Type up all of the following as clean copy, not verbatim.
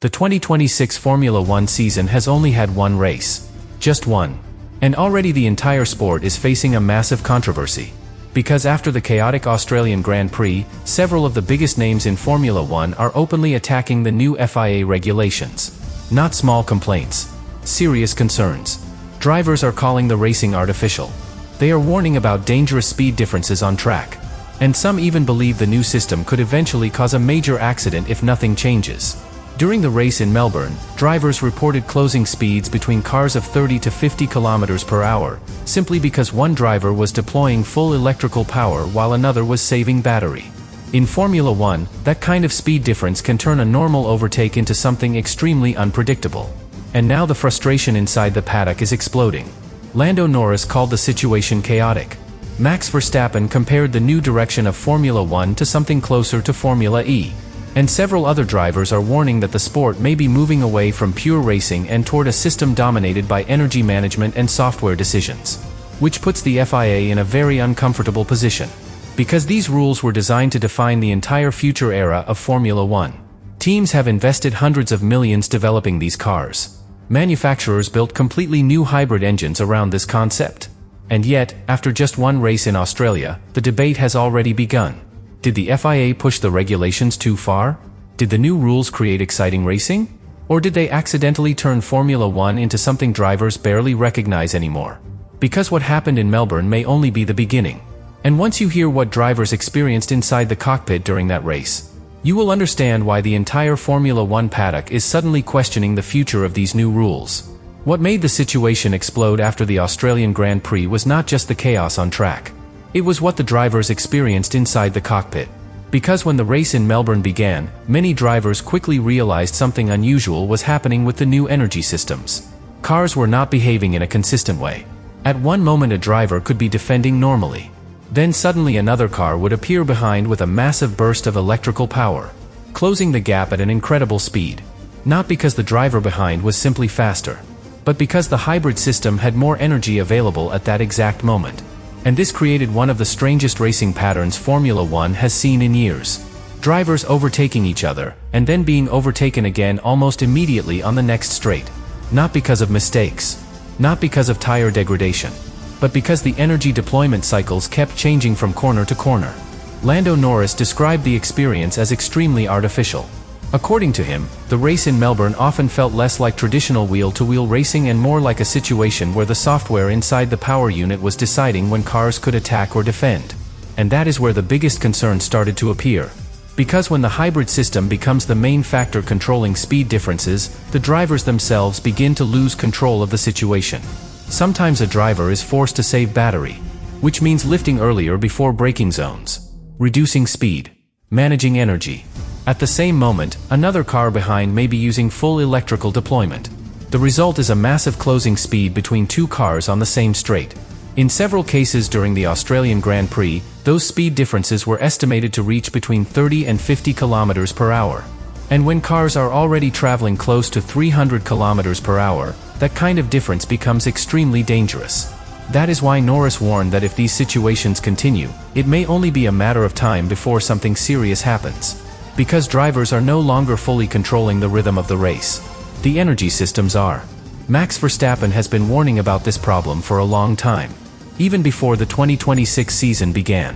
The 2026 Formula One season has only had one race. Just one. And already the entire sport is facing a massive controversy. Because after the chaotic Australian Grand Prix, several of the biggest names in Formula One are openly attacking the new FIA regulations. Not small complaints. Serious concerns. Drivers are calling the racing artificial. They are warning about dangerous speed differences on track. And some even believe the new system could eventually cause a major accident if nothing changes. During the race in Melbourne, drivers reported closing speeds between cars of 30 to 50 km per hour, simply because one driver was deploying full electrical power while another was saving battery. In Formula One, that kind of speed difference can turn a normal overtake into something extremely unpredictable. And now the frustration inside the paddock is exploding. Lando Norris called the situation chaotic. Max Verstappen compared the new direction of Formula One to something closer to Formula E. And several other drivers are warning that the sport may be moving away from pure racing and toward a system dominated by energy management and software decisions. Which puts the FIA in a very uncomfortable position. Because these rules were designed to define the entire future era of Formula One. Teams have invested hundreds of millions developing these cars. Manufacturers built completely new hybrid engines around this concept. And yet, after just one race in Australia, the debate has already begun. Did the FIA push the regulations too far? Did the new rules create exciting racing? Or did they accidentally turn Formula One into something drivers barely recognize anymore? Because what happened in Melbourne may only be the beginning. And once you hear what drivers experienced inside the cockpit during that race, you will understand why the entire Formula One paddock is suddenly questioning the future of these new rules. What made the situation explode after the Australian Grand Prix was not just the chaos on track. It was what the drivers experienced inside the cockpit. Because when the race in Melbourne began, many drivers quickly realized something unusual was happening with the new energy systems. Cars were not behaving in a consistent way. At one moment a driver could be defending normally. Then suddenly another car would appear behind with a massive burst of electrical power, closing the gap at an incredible speed. Not because the driver behind was simply faster, but because the hybrid system had more energy available at that exact moment. And this created one of the strangest racing patterns Formula One has seen in years. Drivers overtaking each other, and then being overtaken again almost immediately on the next straight. Not because of mistakes. Not because of tire degradation. But because the energy deployment cycles kept changing from corner to corner. Lando Norris described the experience as extremely artificial. According to him, the race in Melbourne often felt less like traditional wheel-to-wheel racing and more like a situation where the software inside the power unit was deciding when cars could attack or defend. And that is where the biggest concern started to appear. Because when the hybrid system becomes the main factor controlling speed differences, the drivers themselves begin to lose control of the situation. Sometimes a driver is forced to save battery, which means lifting earlier before braking zones, reducing speed, managing energy. At the same moment, another car behind may be using full electrical deployment. The result is a massive closing speed between two cars on the same straight. In several cases during the Australian Grand Prix, those speed differences were estimated to reach between 30 and 50 km per hour. And when cars are already traveling close to 300 km per hour, that kind of difference becomes extremely dangerous. That is why Norris warned that if these situations continue, it may only be a matter of time before something serious happens. Because drivers are no longer fully controlling the rhythm of the race. The energy systems are. Max Verstappen has been warning about this problem for a long time. Even before the 2026 season began.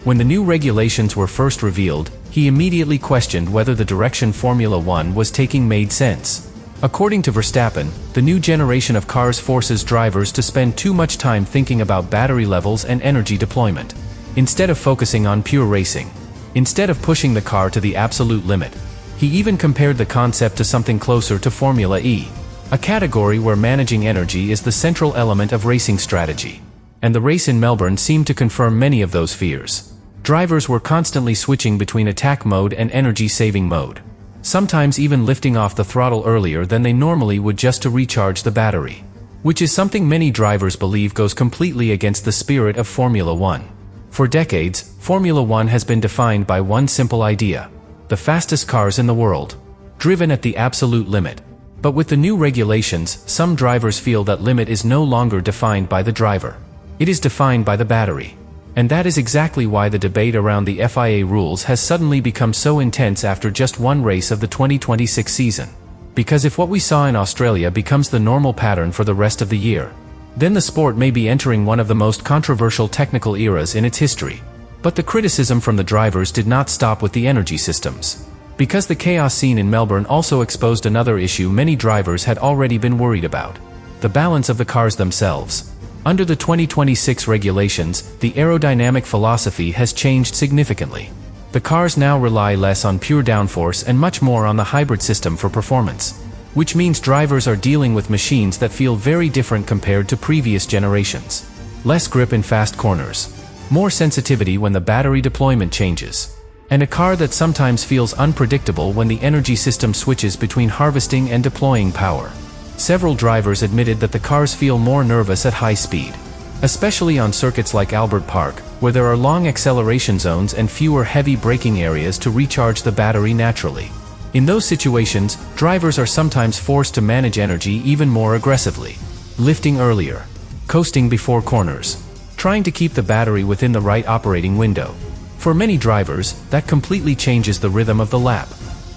When the new regulations were first revealed, he immediately questioned whether the direction Formula One was taking made sense. According to Verstappen, the new generation of cars forces drivers to spend too much time thinking about battery levels and energy deployment, instead of focusing on pure racing. Instead of pushing the car to the absolute limit. He even compared the concept to something closer to Formula E, a category where managing energy is the central element of racing strategy. And the race in Melbourne seemed to confirm many of those fears. Drivers were constantly switching between attack mode and energy-saving mode. Sometimes even lifting off the throttle earlier than they normally would just to recharge the battery. Which is something many drivers believe goes completely against the spirit of Formula One. For decades, Formula One has been defined by one simple idea. The fastest cars in the world. Driven at the absolute limit. But with the new regulations, some drivers feel that limit is no longer defined by the driver. It is defined by the battery. And that is exactly why the debate around the FIA rules has suddenly become so intense after just one race of the 2026 season. Because if what we saw in Australia becomes the normal pattern for the rest of the year, then the sport may be entering one of the most controversial technical eras in its history. But the criticism from the drivers did not stop with the energy systems. Because the chaos seen in Melbourne also exposed another issue many drivers had already been worried about: the balance of the cars themselves. Under the 2026 regulations, the aerodynamic philosophy has changed significantly. The cars now rely less on pure downforce and much more on the hybrid system for performance, which means drivers are dealing with machines that feel very different compared to previous generations. Less grip in fast corners, more sensitivity when the battery deployment changes, and a car that sometimes feels unpredictable when the energy system switches between harvesting and deploying power. Several drivers admitted that the cars feel more nervous at high speed, especially on circuits like Albert Park, where there are long acceleration zones and fewer heavy braking areas to recharge the battery naturally. In those situations, drivers are sometimes forced to manage energy even more aggressively, lifting earlier, coasting before corners, trying to keep the battery within the right operating window. For many drivers, that completely changes the rhythm of the lap.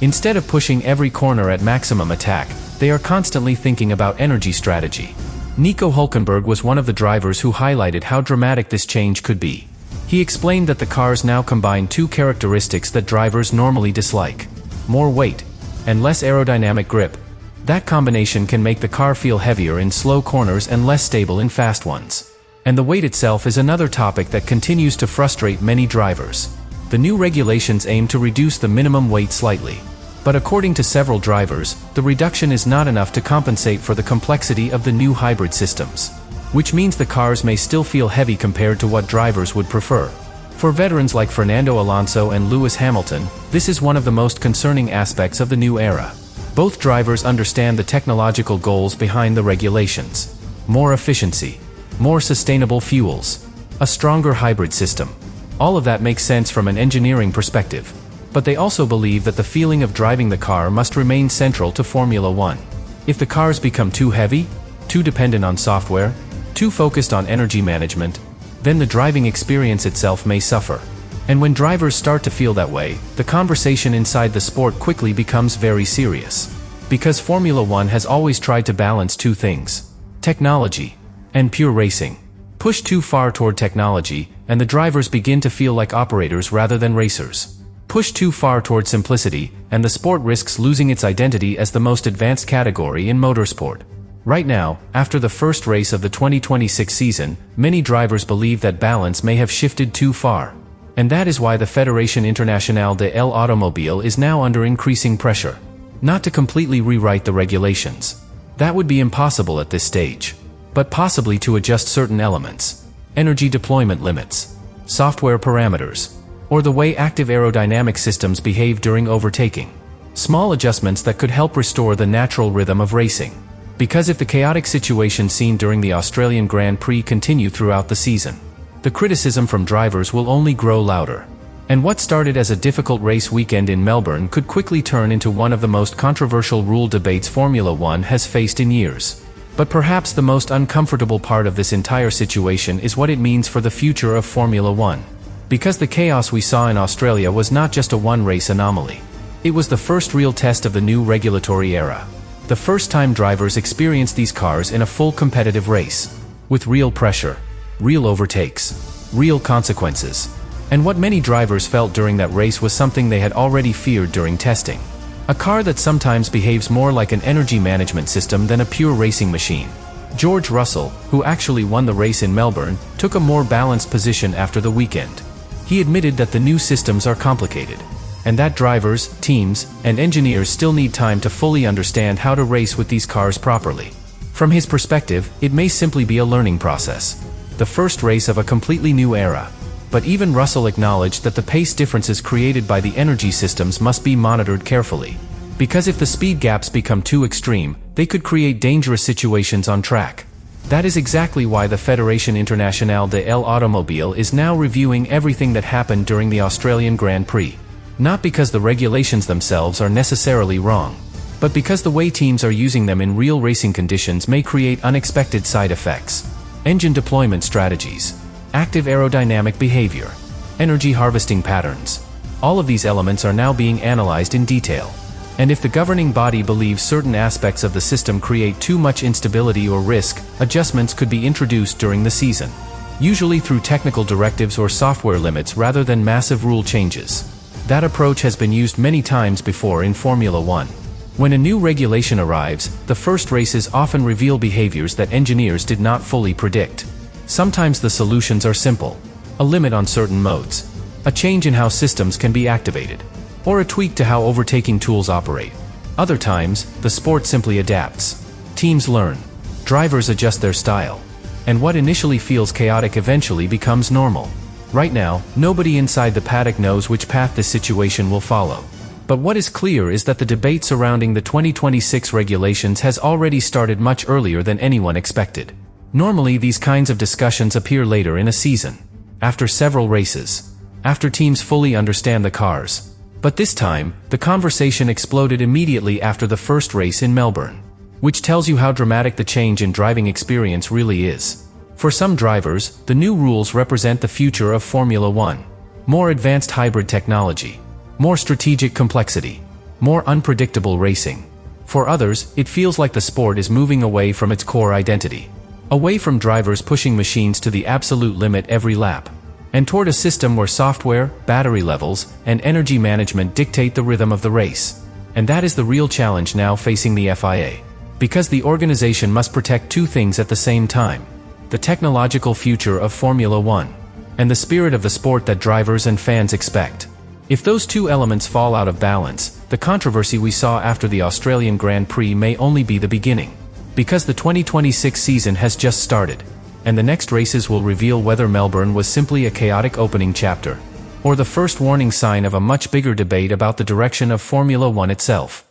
Instead of pushing every corner at maximum attack, they are constantly thinking about energy strategy. Nico Hülkenberg was one of the drivers who highlighted how dramatic this change could be. He explained that the cars now combine two characteristics that drivers normally dislike: more weight and less aerodynamic grip. That combination can make the car feel heavier in slow corners and less stable in fast ones. And the weight itself is another topic that continues to frustrate many drivers. The new regulations aim to reduce the minimum weight slightly. But according to several drivers, the reduction is not enough to compensate for the complexity of the new hybrid systems, which means the cars may still feel heavy compared to what drivers would prefer. For veterans like Fernando Alonso and Lewis Hamilton, this is one of the most concerning aspects of the new era. Both drivers understand the technological goals behind the regulations: more efficiency, more sustainable fuels, a stronger hybrid system. All of that makes sense from an engineering perspective. But they also believe that the feeling of driving the car must remain central to Formula One. If the cars become too heavy, too dependent on software, too focused on energy management, then the driving experience itself may suffer. And when drivers start to feel that way, the conversation inside the sport quickly becomes very serious. Because Formula One has always tried to balance two things: technology and pure racing. Push too far toward technology, and the drivers begin to feel like operators rather than racers. Push too far toward simplicity, and the sport risks losing its identity as the most advanced category in motorsport. Right now, after the first race of the 2026 season, many drivers believe that balance may have shifted too far. And that is why the Fédération Internationale de l'Automobile is now under increasing pressure. Not to completely rewrite the regulations. That would be impossible at this stage. But possibly to adjust certain elements: energy deployment limits, software parameters, or the way active aerodynamic systems behave during overtaking. Small adjustments that could help restore the natural rhythm of racing. Because if the chaotic situation seen during the Australian Grand Prix continue throughout the season, the criticism from drivers will only grow louder. And what started as a difficult race weekend in Melbourne could quickly turn into one of the most controversial rule debates Formula One has faced in years. But perhaps the most uncomfortable part of this entire situation is what it means for the future of Formula One. Because the chaos we saw in Australia was not just a one-race anomaly. It was the first real test of the new regulatory era. The first time drivers experienced these cars in a full competitive race. With real pressure, real overtakes, real consequences. And what many drivers felt during that race was something they had already feared during testing. A car that sometimes behaves more like an energy management system than a pure racing machine. George Russell, who actually won the race in Melbourne, took a more balanced position after the weekend. He admitted that the new systems are complicated, and that drivers, teams, and engineers still need time to fully understand how to race with these cars properly. From his perspective, it may simply be a learning process. The first race of a completely new era. But even Russell acknowledged that the pace differences created by the energy systems must be monitored carefully. Because if the speed gaps become too extreme, they could create dangerous situations on track. That is exactly why the Fédération Internationale de l'Automobile is now reviewing everything that happened during the Australian Grand Prix. Not because the regulations themselves are necessarily wrong, but because the way teams are using them in real racing conditions may create unexpected side effects. Engine deployment strategies, active aerodynamic behavior, energy harvesting patterns. All of these elements are now being analyzed in detail. And if the governing body believes certain aspects of the system create too much instability or risk, adjustments could be introduced during the season, usually through technical directives or software limits rather than massive rule changes. That approach has been used many times before in Formula One. When a new regulation arrives, the first races often reveal behaviors that engineers did not fully predict. Sometimes the solutions are simple: a limit on certain modes, a change in how systems can be activated, or a tweak to how overtaking tools operate. Other times, the sport simply adapts. Teams learn, drivers adjust their style, and what initially feels chaotic eventually becomes normal. Right now, nobody inside the paddock knows which path this situation will follow. But what is clear is that the debate surrounding the 2026 regulations has already started much earlier than anyone expected. Normally, these kinds of discussions appear later in a season, after several races, after teams fully understand the cars. But this time, the conversation exploded immediately after the first race in Melbourne, which tells you how dramatic the change in driving experience really is. For some drivers, the new rules represent the future of Formula One. More advanced hybrid technology, more strategic complexity, more unpredictable racing. For others, it feels like the sport is moving away from its core identity, away from drivers pushing machines to the absolute limit every lap, and toward a system where software, battery levels, and energy management dictate the rhythm of the race. And that is the real challenge now facing the FIA. Because the organization must protect two things at the same time: the technological future of Formula One, and the spirit of the sport that drivers and fans expect. If those two elements fall out of balance, the controversy we saw after the Australian Grand Prix may only be the beginning. Because the 2026 season has just started, and the next races will reveal whether Melbourne was simply a chaotic opening chapter, or the first warning sign of a much bigger debate about the direction of Formula One itself.